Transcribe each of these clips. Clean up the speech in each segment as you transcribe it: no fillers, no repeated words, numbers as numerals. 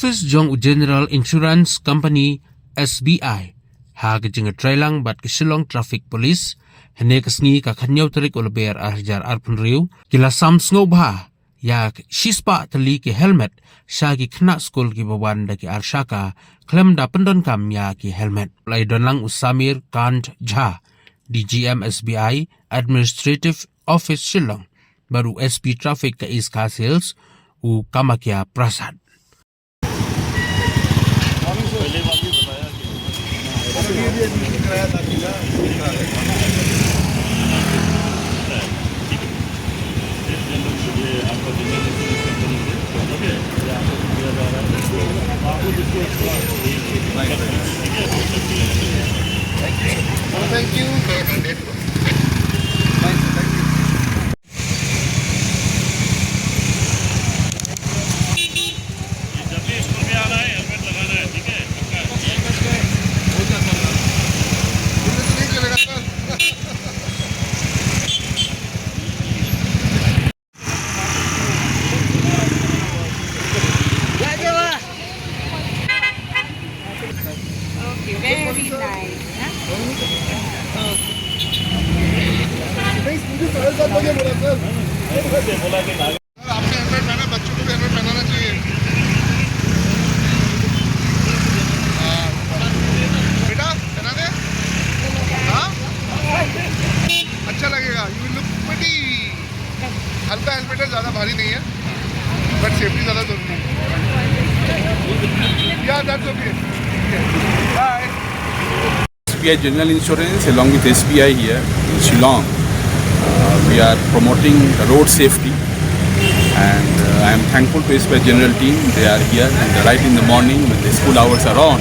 Office Jong General Insurance Company SBI hag jinga trailang bat kisilong traffic police hene kasngi ka khanyaw tarik ulber arjar arpunriu kila sams ngobha yak shispa tali ki helmet shagi khna school ki bawan da ki arshaka klem da pendon kam ya ki helmet lai donlang Usamir Kant Jha DGM SBI Administrative Office Shillong baru SP Traffic ka Iska Sales u Kamakya Prasad. Thank you. Okay, very nice. आपने helmet पहना, बच्चों को भी helmet पहनाना चाहिए। बेटा पहना दे। हाँ अच्छा लगेगा। You will look pretty. हल्का हेलमेट है, ज़्यादा भारी नहीं है, बट सेफ्टी ज़्यादा जरूरी है। या that's okay. Bye. SBI General Insurance along with SBI here in Shillong, we are promoting road safety, and I am thankful to SBI General team. They are here and right in the morning when the school hours are on,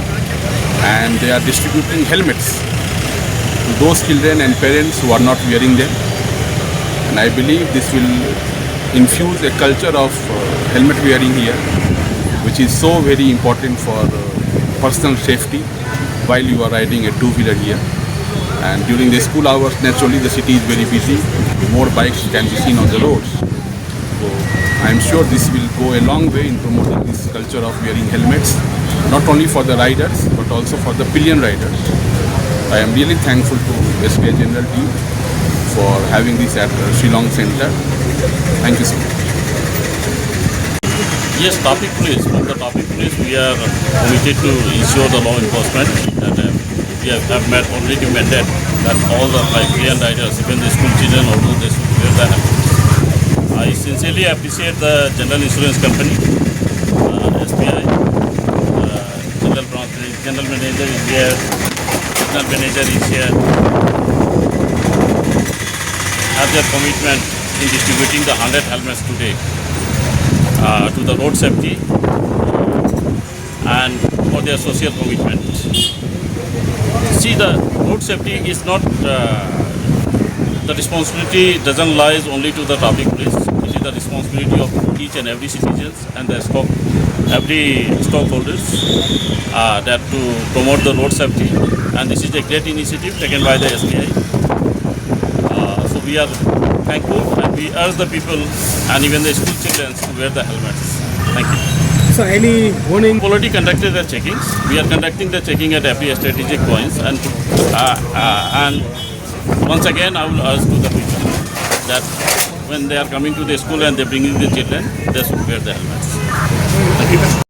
and they are distributing helmets to those children and parents who are not wearing them. And I believe this will infuse a culture of helmet wearing here, which is so very important for personal safety while you are riding a two-wheeler here. And during the school hours, naturally the city is very busy. More bikes can be seen on the roads. So I am sure this will go a long way in promoting this culture of wearing helmets, not only for the riders but also for the pillion riders. I am really thankful to SBI General team for having this at Shillong Center. Thank you so much. Yes, traffic police. From the traffic police, we are committed to ensure the law enforcement, and we have met already mandate that all the pillion riders, even the school children, although they should wear the helmet. I sincerely appreciate the General Insurance Company, SBI, General Manager is here, Regional Manager is here, have their commitment in distributing the 100 helmets today. To the road safety and for their social commitment. See, the road safety is not, the responsibility doesn't lie only to the traffic police. It is the responsibility of each and every citizen and the every stockholders that to promote the road safety. And this is a great initiative taken by the SBI. So we are thankful, and we urge the people and even the school children to wear the helmets. Thank you. So any warning? Already conducted the checkings. We are conducting the checking at every strategic points, and once again I will urge to the people that when they are coming to the school and they bringing the children, they should wear the helmets. Thank you.